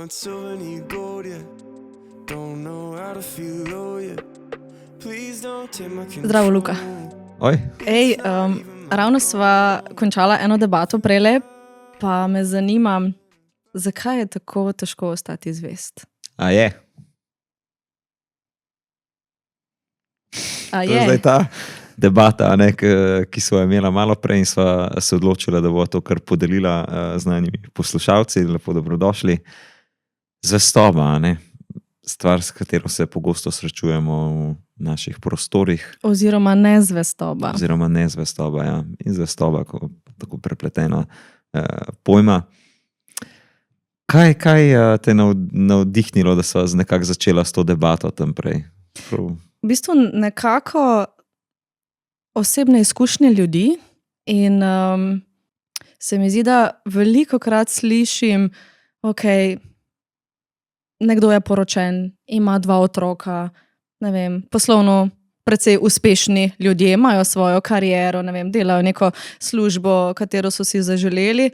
want so many gold, yeah. Don't know how to feel low, yeah. Please don't take my control. Zdravo, Luka. Oj, Ej, ravno sva končala eno debato prele, pa me zanima, zakaj je tako težko ostati zvest? a je? A To je zdaj ta debata, a ne, ki smo jo imela malo prej in sva se odločila, da bo to kar podelila znanimi poslušalci. Lepo dobrodošli. Zvestoba, a ne, stvar, s katero se pogosto srečujemo v naših prostorih. Oziroma nezvestoba. Oziroma nezvestoba, ja. In zvestoba, tako prepletena pojma. Kaj te je navdihnilo, da sva nekako začela s to debato tam prej? V bistvu nekako osebne izkušnje ljudi in se mi zdi, da velikokrat slišim, nekdo je poročen, ima 2 otroka, ne vem, poslovno precej uspešni ljudje, imajo svojo kariero, ne vem, delajo neko službo, katero so si zaželeli,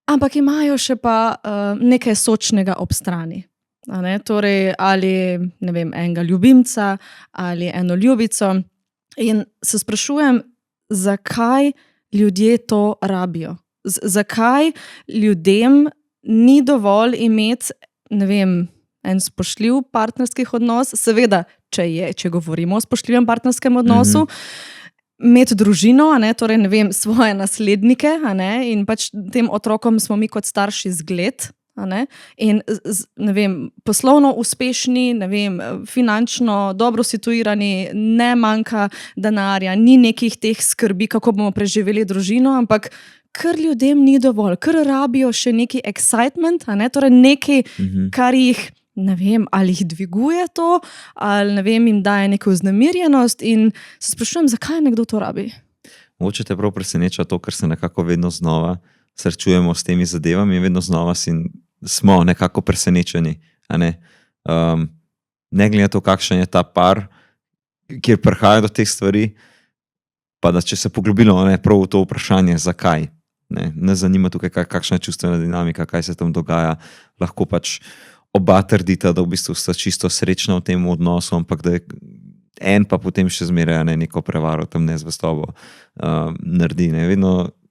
ampak imajo še pa nekaj sočnega ob strani. A ne? Torej, ali ne vem, enega ljubimca ali eno ljubico. In se sprašujem, zakaj ljudje to rabijo? Zakaj ljudem ni dovolj imeti, ne vem, en spoštljiv partnerskih odnos, seveda, če govorimo o spoštljivem partnerskem odnosu, imeti družino, a ne, torej, ne vem, svoje naslednike, a ne, in pač tem otrokom smo mi kot starši zgled, a ne, in ne vem, poslovno uspešni, ne vem, finančno dobro situirani, ne manjka denarja, ni nekih teh skrbi, kako bomo preživeli družino, ampak kar ljudem ni dovolj, kar rabijo še neki excitement, a ne, torej nekaj, kar jih, ne vem, ali jih dviguje to, ali ne vem, jim daje neko vznemirjenost in se sprašujem, zakaj nekdo to rabi? Mogoče te prav preseneča to, ker se nekako vedno znova srečujemo s temi zadevami in vedno znova smo nekako presenečeni. A ne? Ne glede na to, kakšen je ta par, kjer prihaja do teh stvari, pa da če se poglobilo prav v to vprašanje, zakaj. Ne zanima tukaj, kakšna je čustvena dinamika, kaj se tam dogaja. Lahko pač oba trdita, da v bistvu sta čisto srečna v tem odnosu, ampak da je en pa potem še zmeraj neko prevaro tam nezvestobo naredi. Ne?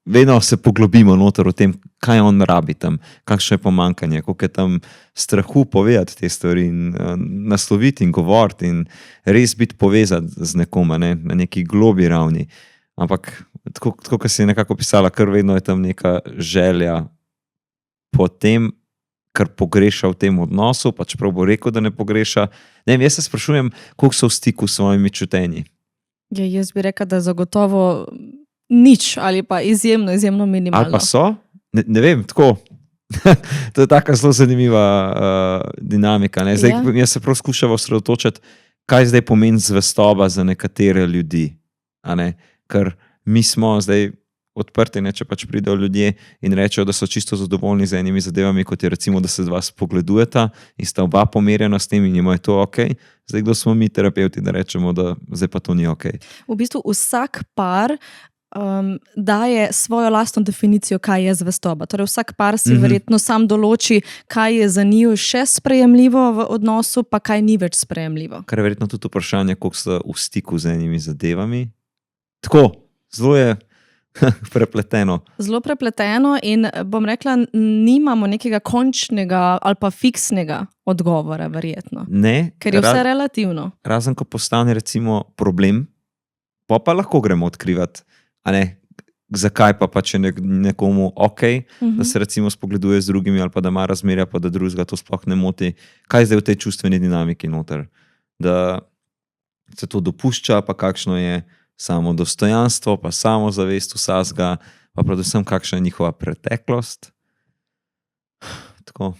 Vedno se poglobimo noter v tem, kaj on rabi tam, kakšno je pomanjkanje, koliko je tam strahu povedati te stvari in nasloviti in govoriti in res biti povezan z nekom, ne? Na neki globi ravni. Ampak tako kot si nekako pisala, kar vedno je tam neka želja po tem, kar pogreša v tem odnosu, pa čeprav bo rekel, da ne pogreša. Ne vem, jaz se sprašujem, koliko so v stiku s svojimi čutenji. Ja, jaz bi rekla, da zagotovo nič ali pa izjemno minimalno. Ali pa so? Ne vem, tako. To je taka zelo zanimiva dinamika. Ne? Zdaj, jaz se prav skušam osredotočiti, kaj zdaj pomeni zvestoba za nekatere ljudi. A ne? Ker mi smo zdaj odprti, ne, če pač pridejo ljudje in rečejo, da so čisto zadovoljni z enimi zadevami, kot je recimo, da se z vas pogledujeta in sta oba pomerjena s tem in jima je to ok. Zdaj, kdo smo mi terapeuti, da rečemo, da zdaj pa to ni ok. V bistvu vsak par daje svojo lastno definicijo, kaj je zvestoba. Torej vsak par si verjetno sam določi, kaj je za njih še sprejemljivo v odnosu, pa kaj ni več sprejemljivo. Kar je verjetno tudi vprašanje, koliko sta v stiku z enimi zadevami. Tako, zelo je prepleteno. Zelo prepleteno in bom rekla, nimamo nekega končnega ali pa fiksnega odgovora, verjetno. Ne. Ker je vse relativno. Razen, ko postane recimo problem, pa lahko gremo odkrivati, a ne, zakaj pa če nekomu ok, da se recimo spogleduje z drugimi ali pa da ima razmerja, pa da drugega to sploh ne moti. Kaj zdaj v tej čustveni dinamiki noter? Da se to dopušča, pa kakšno je samo dostojanstvo, pa samozavest vsega, pa predvsem kakšna je njihova preteklost. Tako,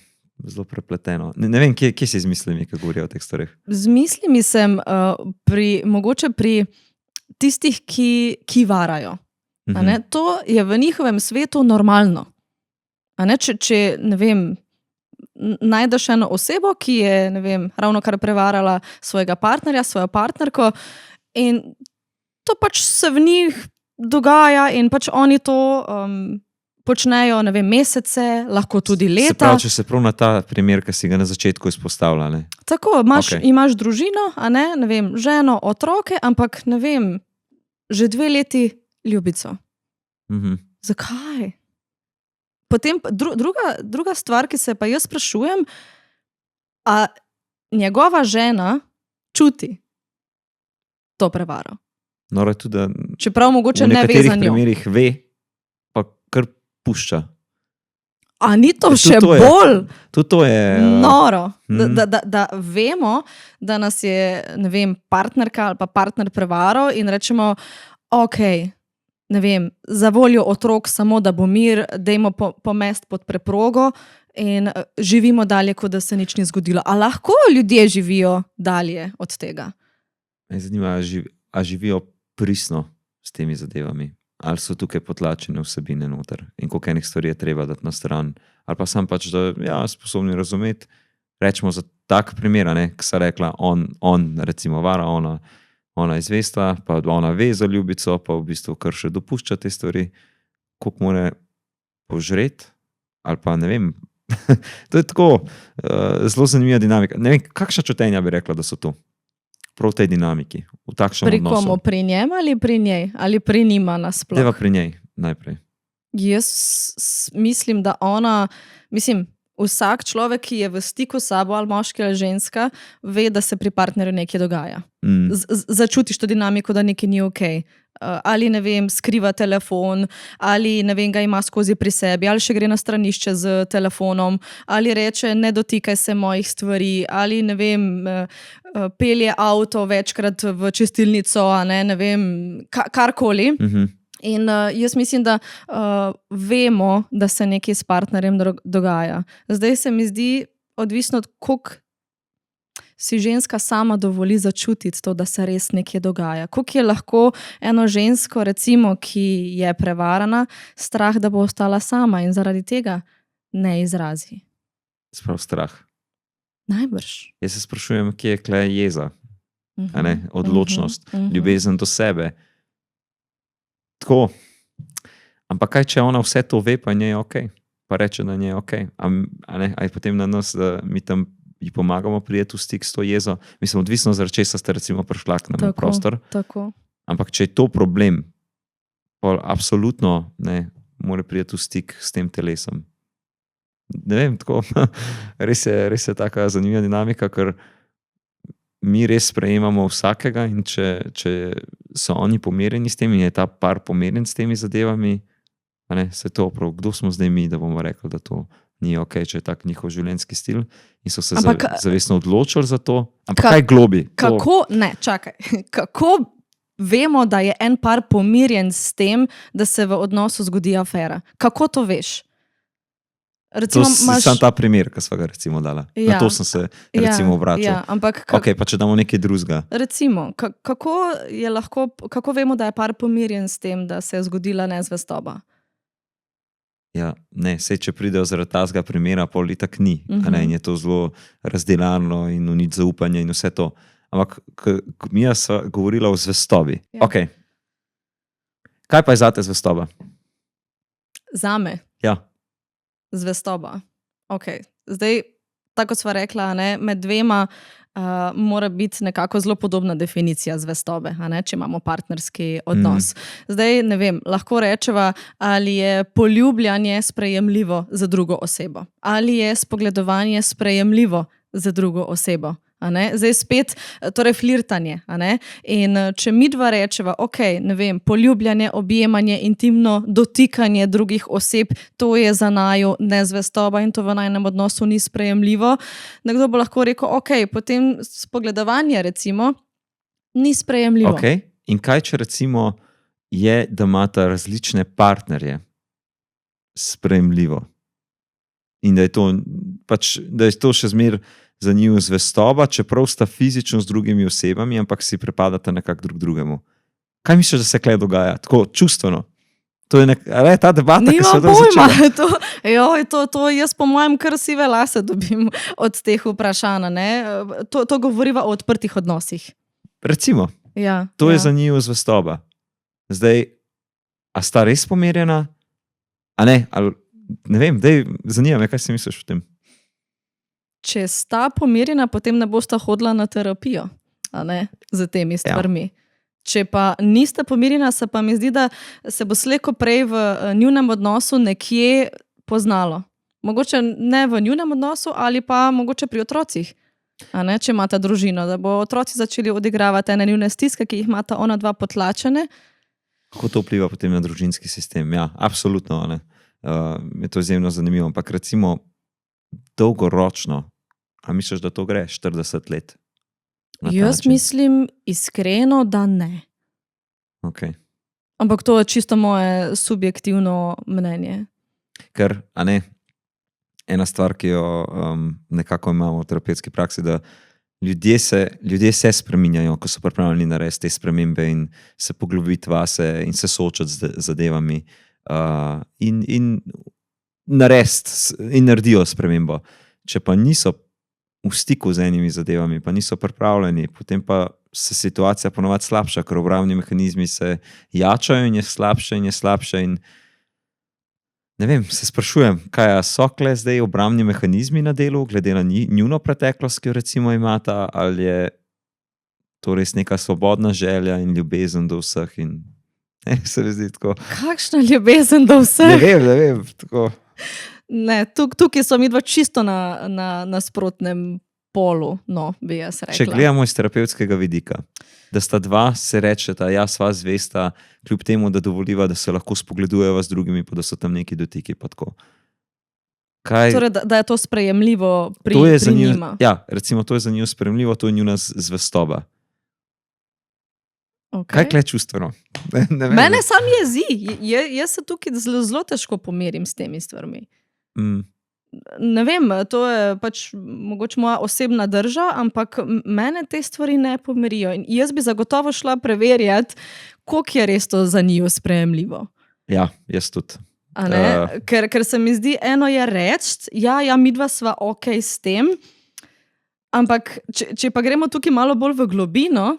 zelo prepleteno. Ne vem, kje si z mislimi, ko govorijo o teh stvareh? Z mislimi sem mogoče pri tistih, ki varajo. A ne? To je v njihovem svetu normalno. A ne? Če ne vem, najdeš eno osebo, ki je, ne vem, ravno kar prevarala svojega partnerja, svojo partnerko in to pač se v njih dogaja in pač oni to počnejo, ne vem, mesece, lahko tudi Se leta. pravi, če se prav na ta primer, ki si ga na začetku izpostavlja. Ne? Tako, Okej. imaš družino, a ne vem, ženo, otroke, ampak ne vem, že 2 leti ljubico. Mhm. Zakaj? Potem druga stvar, ki se pa jaz sprašujem, a njegova žena čuti to prevaro. Noro je tudi, da Čeprav mogoče v ne ve nekaterih za njo. primerih ve, pa kar pušča. A ni to Tudi še to je- bolj Tudi to je... noro, Mhm. da vemo, da nas je, ne vem, partnerka ali pa partner prevaro in rečemo, ok, ne vem, za voljo otrok samo, da bo mir, dajmo pomest pod preprogo in živimo dalje, kot da se nič ni zgodilo. A lahko ljudje živijo dalje od tega? Me zanima, a živijo pristno s temi zadevami? Ali so tukaj potlačene vsebine noter in koliko enih stvari je treba dati na stran? Ali pa sam pač, da ja, sposobni razumeti, rečemo za tak primer, ki se rekla, on recimo vara, ona izvesta, pa ona ve za ljubico, pa v bistvu kar še dopušča te stvari, koliko more požreti, ali pa ne vem. To je tako zelo zanimiva dinamika. Ne vem, kakšna čutenja bi rekla, da so tu? Prav v tej dinamiki, v takšnem Pri odnosu. komu? Pri njem ali pri njej? Ali pri njima nasploh? Deva pri njej najprej. Jaz mislim, da ona, vsak človek, ki je v stiku s sabo, ali moški ali ženska, ve, da se pri partnerju nekaj dogaja. Začutiš to dinamiko, da nekaj ni ok. Ali ne vem, skriva telefon, ali ne vem, ga ima skozi pri sebi, ali še gre na stranišče z telefonom, ali reče, ne dotikaj se mojih stvari, ali ne vem, pelje avto večkrat v čistilnico, a ne vem, karkoli. In jaz mislim, da vemo, da se nekaj s partnerjem dogaja. Zdaj se mi zdi odvisno od koliko si ženska sama dovoli začutiti to, da se res nekaj dogaja. Koliko je lahko eno žensko, recimo, ki je prevarana, strah, da bo ostala sama in zaradi tega ne izrazi. Sprav strah. Najbrž. Jaz se sprašujem, kje je kle jeza, a ne? Odločnost, ljubezen do sebe. Tako. Ampak kaj, če ona vse to ve, pa njej je ok, pa reče, da njej je ok. A je potem na nas, da mi tam ji pomagamo prijeti v stik s to jezo. Mislim, odvisno zaradi česa ste recimo prišla k nam v prostor. Tako. Ampak če je to problem, pa absolutno ne more prijeti v stik s tem telesom. Ne vem, tako, res je taka zanimiva dinamika, ker mi res sprejemamo vsakega in če so oni pomirjeni s tem in je ta par pomirjen s temi zadevami, se to prav, kdo smo zdaj mi, da bomo rekli, da to ni ok, če je tak njihov življenjski stil in so se zavestno odločili za to. Ampak kaj globi? Kako vemo, da je en par pomirjen s tem, da se v odnosu zgodi afera? Kako to veš? Recimo, to je sam ta primer, ki sva ga recimo dala. Ja, na to sem se recimo vračal. Ja, ampak ok, pa če damo nekaj drugega. Recimo, kako vemo, da je par pomirjen s tem, da se je zgodila nezvestoba? Ja, ne, sej, če pridejo zaradi tazga primera, pol itak ni. In je to zelo razdeljano in unič zaupanje in vse to. Ampak mi sva govorila o zvestobi. Ja. Ok. Kaj pa je zate zvestoba? Zame? Ja. Zvestoba. Ok. Zdaj, tako kot sva rekla, med dvema mora biti nekako zelo podobna definicija zvestobe, če imamo partnerski odnos. Zdaj, ne vem, lahko rečeva, ali je poljubljanje sprejemljivo za drugo osebo. Ali je spogledovanje sprejemljivo za drugo osebo. Zdaj spet, torej flirtanje. In če mi dva rečeva, ok, ne vem, poljubljanje, objemanje, intimno dotikanje drugih oseb, to je za naju nezvestoba in to v najnem odnosu ni sprejemljivo. Nekdo bo lahko rekel, ok, potem spogledovanje recimo ni sprejemljivo. Ok, in kaj če recimo je, da imata različne partnerje sprejemljivo in da je to še zmer za njiju zvestoba, čeprav sta fizično z drugimi osebami, ampak si pripadata nekako drug drugemu. Kaj misliš, da se kle dogaja? Tako čustveno. To je ta debata, ki se je začela. To jaz po mojem kar sive lase dobim od teh vprašanj. To govoriva o odprtih odnosih. Recimo. Ja, to je za njiju zvestoba. Zdaj, a sta res pomirjena? A ne, ali, ne vem, zanima me, kaj si misliš o tem. Če sta pomirjena, potem ne bosta hodila na terapijo, a ne, z temi stvarmi. Če pa nista pomirjena, se pa mi zdi, da se bo slejko prej v njunem odnosu nekje poznalo. Mogoče ne v njunem odnosu, ali pa mogoče pri otrocih, a ne, če imata družino, da bo otroci začeli odigravati ene njune stiske, ki jih imata ona dva potlačene. Kako to vpliva potem na družinski sistem? Ja, absolutno, ne. Je to izjemno zanimivo, ampak recimo dolgoročno, a misliš, da to gre 40 let? Jaz mislim iskreno, da ne. Okay. Ampak to je čisto moje subjektivno mnenje. Ker, a ne, ena stvar, ki jo nekako imamo v terapevtski praksi, da ljudje se spreminjajo, ko so pripravljeni narediti te spremembe in se poglobiti vase in se soočati z zadevami in narediti in naredijo spremembo. Če pa niso v stiku z enimi zadevami, pa niso pripravljeni, potem pa se situacija ponovadi slabša, ker obrambni mehanizmi se jačajo in je slabše in ne vem, se sprašujem, kaj so kle zdaj obrambni mehanizmi na delu, glede na njuno preteklost, ki jo recimo imata, ali je to res neka svobodna želja in ljubezen do vseh in ne, se mi zdi tako. Kakšna ljubezen do vseh? Ne vem, tako. Ne, tukaj so midva čisto na nasprotnem polu, no, bi jaz rekla. Če gledamo iz terapevtskega vidika, da sta dva, se rečeta, ja, sva zvesta, kljub temu, da dovoliva, da se lahko spogledujeva z drugimi, pa da so tam neki dotiki, pa tako. Torej, da je to sprejemljivo pri njima. Ja, recimo, to je za njo sprejemljivo, to je njuna zvestoba. Okay. Kaj kle čustveno? Mene sam jezi. Jaz se tukaj zelo težko pomirim s temi stvarmi. Ne vem, to je pač mogoče moja osebna drža, ampak mene te stvari ne pomirijo. In jaz bi zagotovo šla preverjati, koliko je res to za njo sprejemljivo. Ja, jaz tudi. Ker se mi zdi, eno je reči, ja, midva sva ok s tem, ampak če pa gremo tukaj malo bolj v globino,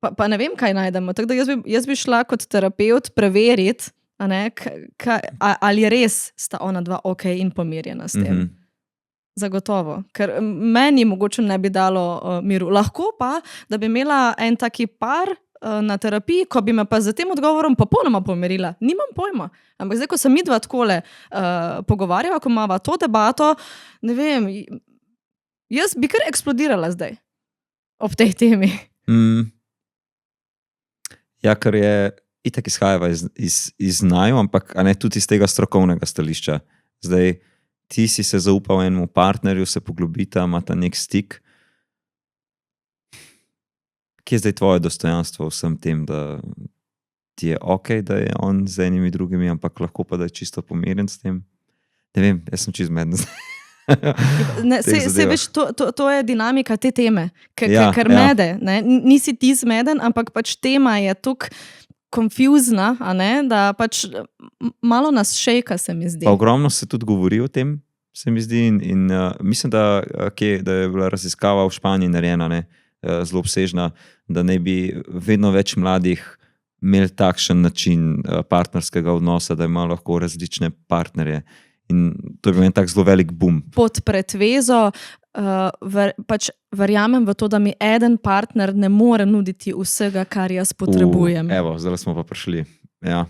pa ne vem, kaj najdemo. Tako da jaz bi šla kot terapeut preveriti, ali res sta ona dva ok in pomirjena s tem. Zagotovo. Ker meni mogoče ne bi dalo miru. Lahko pa, da bi imela en taki par na terapiji, ko bi me pa z tem odgovorom popolnoma pomirila. Nimam pojma. Ampak zdaj, ko se midva takole pogovarjava, ko imava to debato, ne vem, jaz bi kar eksplodirala zdaj ob tej temi. Ja, ker je itak izhajava iz znaju, ampak a ne tudi iz tega strokovnega stališča. Zdaj, ti si se zaupal enemu partnerju, se poglobita, imata nek stik. Kje je zdaj tvoje dostojanstvo vsem tem, da ti je ok, da je on z enimi drugimi, ampak lahko pa, da je čisto pomirjen s tem? Ne vem, jaz sem čisto zmeden zdaj. To je dinamika te teme, ker mede, ne? Nisi ti zmeden, ampak pač tema je tukaj konfuzna, da pač malo nas šejka, se mi zdi. Pa ogromno se tudi govori o tem, se mi zdi, in mislim, da je bila raziskava v Španiji narejena, zelo obsežna, da ne bi vedno več mladih imeli takšen način partnerskega odnosa, da ima lahko različne partnerje. In to je bil en tak zelo velik boom. Pod pretvezo pač verjamem v to, da mi eden partner ne more nuditi vsega, kar jaz potrebujem. Evo, zdaj smo pa prišli. Ja.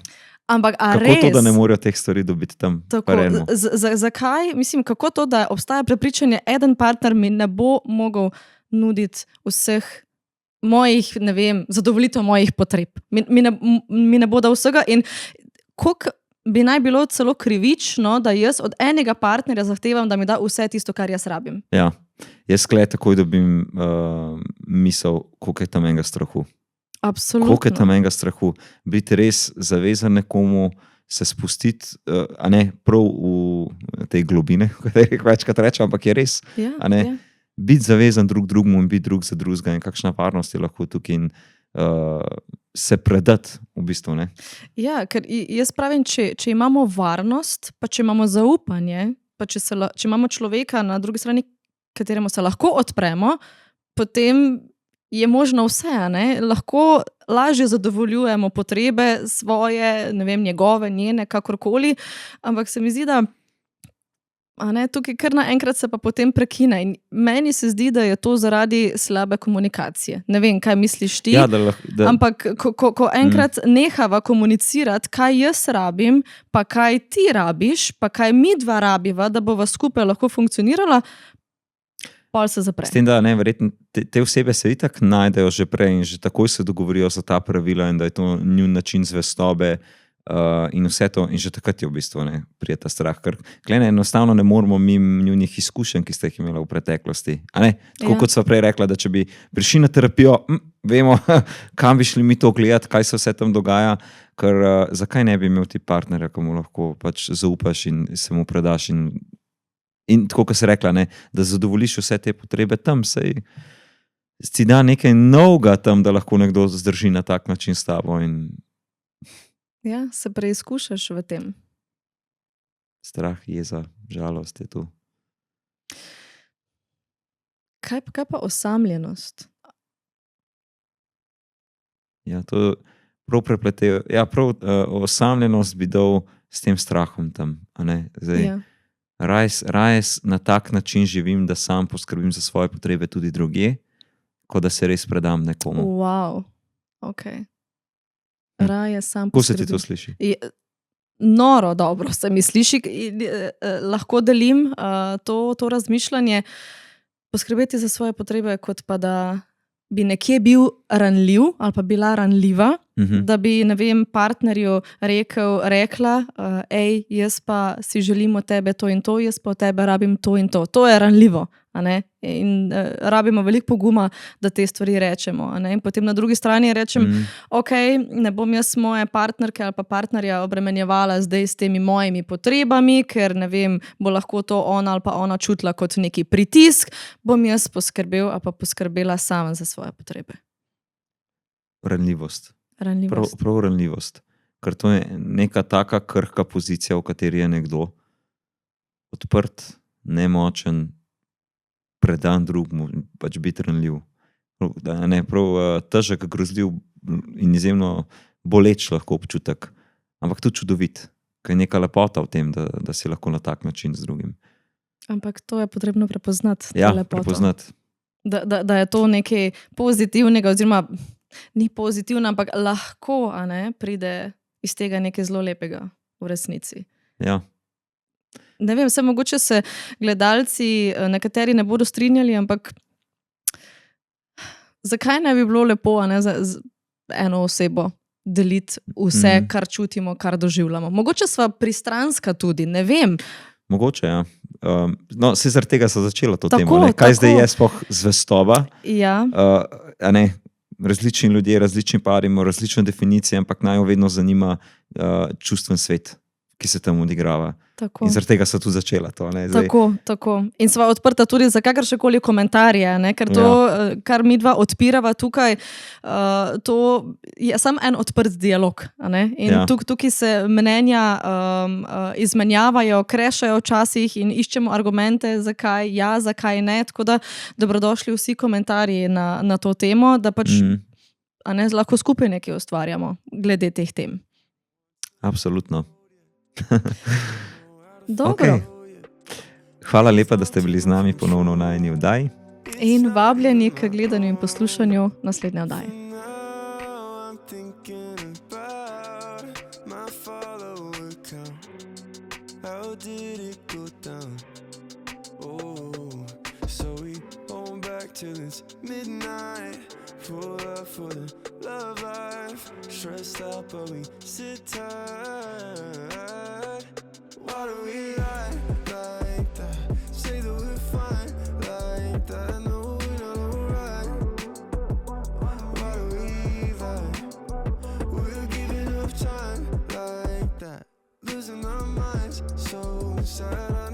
Ampak kako res? To, da ne morajo teh stvari dobiti tam? Zakaj? Mislim, kako to, da obstaja prepričanje, eden partner mi ne bo mogel nuditi vseh mojih, ne vem, zadovoljitev mojih potreb. Mi ne bo dal vsega in koliko bi naj bilo celo krivično, da jaz od enega partnerja zahtevam, da mi da vse tisto, kar jaz rabim. Ja, jaz takoj dobim misel, koliko je tam enega strahu. Absolutno. Koliko je tam enega strahu. Biti res zavezan nekomu, se spustiti, a ne prav v tej globine, v katerih večkrat rečem, ampak je res. Ja, a ne? Ja. Biti zavezan drug drugemu in biti drug za drugega in kakšna varnost je lahko tukaj in se predati v bistvu, ne? Ja, ker jaz pravim, če imamo varnost, pa če imamo zaupanje, pa če imamo človeka na drugi strani, kateremu se lahko odpremo, potem je možno vse, a ne? Lahko lažje zadovoljujemo potrebe svoje, ne vem, njegove, njene, kakorkoli, ampak se mi zdi, da a ne, tukaj kar naenkrat se pa potem prekine. In meni se zdi, da je to zaradi slabe komunikacije. Ne vem, kaj misliš ti, Ja, ampak ko enkrat nehava komunicirati, kaj jaz rabim, pa kaj ti rabiš, pa kaj mi dva rabiva, da bova skupaj lahko funkcionirala, pol se zapre. s tem, da ne, verjetno te osebe se itak najdejo že prej in že takoj se dogovorijo za ta pravila in da je to njun način zvestobe in vse to. In že takrat je v bistvu prije ta strah. Ker glede, enostavno ne moramo mimo njunih izkušenj, ki ste jih imeli v preteklosti. A ne? Tako kot sva prej rekla, da če bi prišli na terapijo, vemo, kam bi šli mi to gledati, kaj se vse tam dogaja, ker zakaj ne bi imel ti partnerja, ko mu lahko pač zaupaš in se mu predaš in tako, kot si rekla, ne, da zadovoljiš vse te potrebe tam, sej si da nekaj novega tam, da lahko nekdo zdrži na tak način s tabo in Ja, se preizkušaš v tem. strah, jeza, žalost je tu. Kaj pa osamljenost? Ja, to prav prepletejo. Ja, prav osamljenost bi dal s tem strahom tam, a ne? Zdaj, Ja. raje na tak način živim, da sam poskrbim za svoje potrebe tudi drugje, kot da se res predam nekomu. Wow, ok. Raje sam Kako se ti poskrbim. to sliši? Noro dobro se mi sliši. Lahko delim to razmišljanje, poskrbeti za svoje potrebe, kot pa da bi nekje bil ranljiv ali pa bila ranljiva, da bi, ne vem, partnerju rekla, ej, jaz pa si želim od tebe to in to, jaz pa od tebe rabim to in to. To je ranljivo, a ne? In rabimo veliko poguma, da te stvari rečemo, a ne? In potem na drugi strani rečem, ok, ne bom jaz moje partnerke ali pa partnerja obremenjevala zdaj s temi mojimi potrebami, ker ne vem, bo lahko to ona ali pa ona čutila kot neki pritisk, bom jaz poskrbel ali pa poskrbela sama za svoje potrebe. Ranljivost. Ranljivost. Prav ranljivost. Ker to je neka taka krhka pozicija, v kateri je nekdo odprt, nemočen, predan drugmu, pač biti ranljiv. Prav težek, grozljiv in izjemno boleč lahko občutek, ampak tudi čudovit, ker je neka lepota v tem, da si lahko na tak način z drugim. Ampak to je potrebno prepoznati. Ja, to lepoto. prepoznati. Da je to nekaj pozitivnega, oziroma ni pozitivno, ampak lahko, a ne, pride iz tega nekaj zelo lepega v resnici. Ja. Ne vem, vse mogoče se gledalci nekateri ne bodo strinjali, ampak zakaj ne bi bilo lepo, a ne, z eno osebo deliti vse, kar čutimo, kar doživljamo. Mogoče sva pristranska tudi, ne vem. Mogoče, ja. No, se zaradi tega so začela to Tako, temo. Ne? Kaj tako. zdaj je sploh zvestoba? Ja, A ne, različni ljudje, različni pari imajo različne definicije, ampak naj jo vedno zanima čustven svet, ki se tam odigrava. tako. In zaradi tega so tudi začela to. Ne? Zdaj, Tako. In sva odprta tudi za kakršnekoli komentarje, ne? Ker to, kar mi dva odpirava tukaj, to je samo en odprt dialog. A ne? In tukaj se mnenja izmenjavajo, krešajo včasih in iščemo argumente, zakaj ja, zakaj ne. Tako da dobrodošli vsi komentarji na to temo, da pač a ne, lahko skupaj nekaj ustvarjamo glede teh tem. Absolutno. Dobro. Okay. Hvala lepa, da ste bili z nami ponovno v najini oddaji. In vabljeni k gledanju in poslušanju naslednje oddaje. Now I'm thinking about my follower count. How did it go down? Oh, so we hold back till it's midnight. Full up for the love life. Stressed out, but we sit tight. Why do we lie like that? Say that we're fine like that. No, we're not right. Why do we lie? We're giving up time like that. Losing our minds so sad.